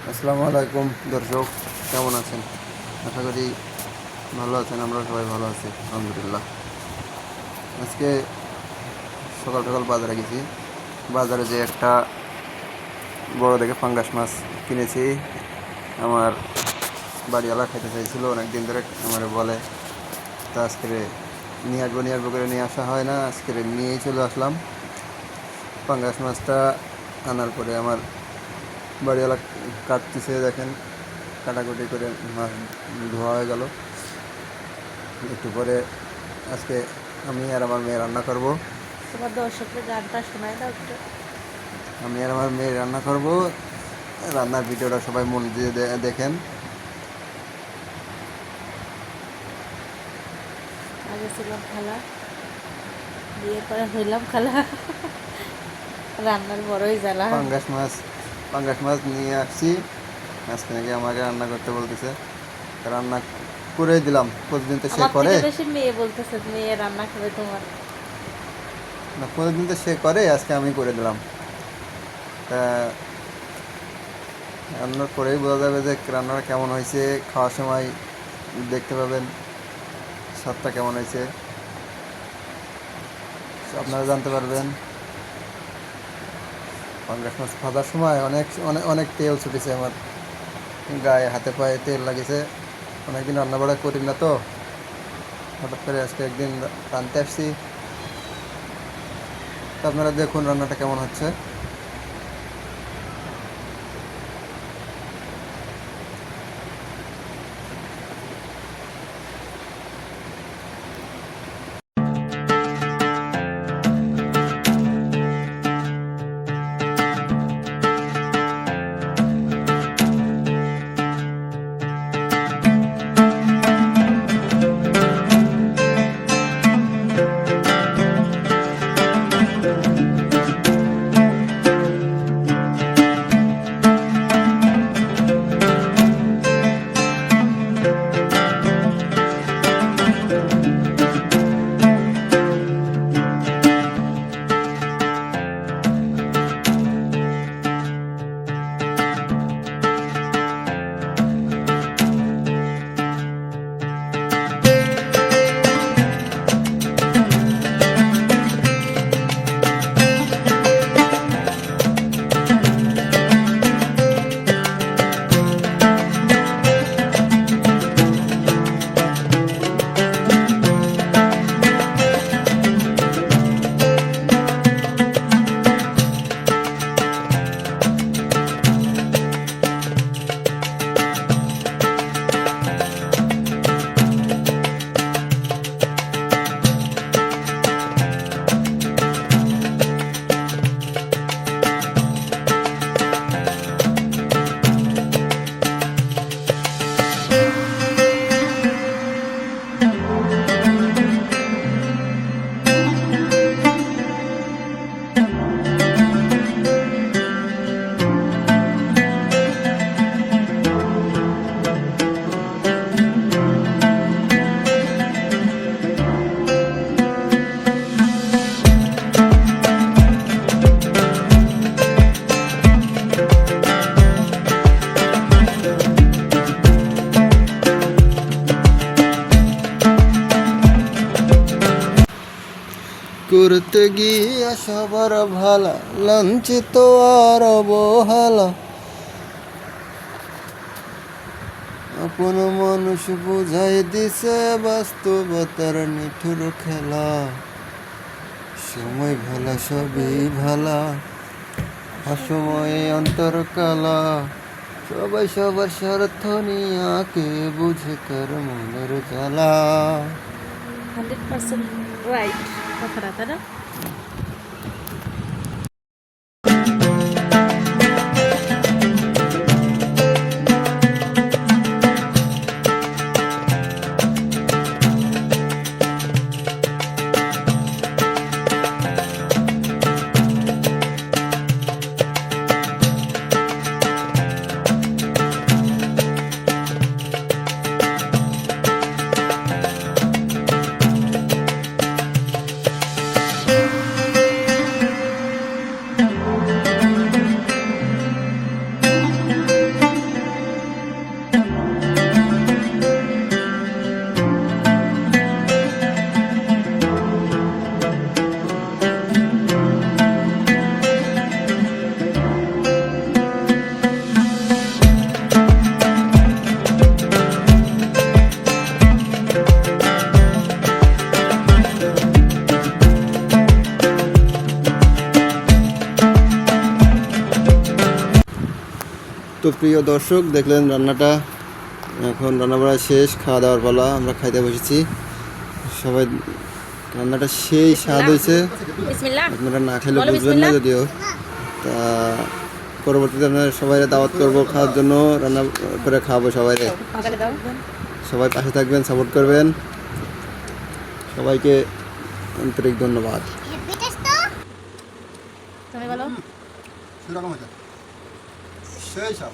আসসালামু আলাইকুম দর্শক, কেমন আছেন? আশা করি ভালো আছেন। আমরা সবাই ভালো আছি, আলহামদুলিল্লাহ। আজকে সকাল সকাল বাজারে গেছি। বাজারে যে একটা বড় দেখে পাঙ্গাস মাছ কিনেছি। আমার বাড়িওয়ালা খেতে চাইছিল অনেক দিন ধরে, আমার বলে। তা আজকে নিয়ে আসবো করে নিয়ে আসা হয় না, আজকে নিয়েই চলে আসলাম। পাঙ্গাস মাছটা আনার পরে আমার বাড়িওয়ালা কাটতেছে, দেখেন কাটাকুটি করে মাছ ধোয়া হয়ে গেল। একটু পরে আজকে আমি আর আমার মেয়ে রান্না করব। তোমার দর্শকদের গানটা শোনায় দাও একটু। আমি আর আমার মেয়ে রান্না করব। রান্নার ভিডিওটা সবাই মন দিয়ে দেখেন। আগে ছিলাম খালা, বিয়ের পরে হইলাম খালা। রান্নার বড়ই জ্বালা। পাঙ্গাস মাছ নিয়ে আসছি। আজকে নাকি আমাকে রান্না করতে বলতেছে। রান্না করে দিলাম। প্রতিদিন তো সে আমার করে থেকে বেশি মেয়ে বলতেছে মেয়ে রান্না খাবে তোমার। না, প্রতিদিন তো সে করে, আজকে আমি করে দিলাম। তা রান্নার পরেই বোঝা যাবে যে রান্নাটা কেমন হয়েছে। খাওয়ার সময় দেখতে পাবেন স্বাদটা কেমন হয়েছে, আপনারা জানতে পারবেন। পাঙ্গাস মাছ ভাজার সময় অনেক অনেক অনেক তেল ছুটেছে আমার গায়ে, হাতে পায়ে তেল লাগিয়েছে। অনেকদিন রান্না বাড়া করি না তো, হঠাৎ করে আজকে একদিন রাঁধতে আসছি। তো আপনারা দেখুন রান্নাটা কেমন হচ্ছে। করতে গিয়া সবার ভালা, লাঞ্ছিত আর অবহেলা। আপন মানুষ বুঝাই দিছে বাস্তবতার নিঠুর খেলা। সময় ভালা সবই ভালা, অসময়ে অন্তর কালা। সবাই সবার স্বার্থ নিয়া, কে বুঝে কার মনের জ্বালা। 100% রাইট কথাটা, তাই না? তো প্রিয় দর্শক, দেখলেন রান্নাটা। এখন রান্না বাড়া শেষ, খাওয়া দাওয়ার পালা। আমরা খাইতে বসেছি সবাই। রান্নাটা সেই স্বাদ হয়েছে, বিসমিল্লাহ। আপনারা না খেলে বলো বুঝবেন না বিসমিল্লাহ। যদিও। তা পরবর্তীতে আপনারা সবাই দাওয়াত করবো খাওয়ার জন্য, রান্না করে খাওয়াবো সবাই। পাকালে দাও। সবাই পাশে থাকবেন, সাপোর্ট করবেন। সবাইকে আন্তরিক ধন্যবাদ। তুমি বলো। সেরকম হয়েছে সেই সব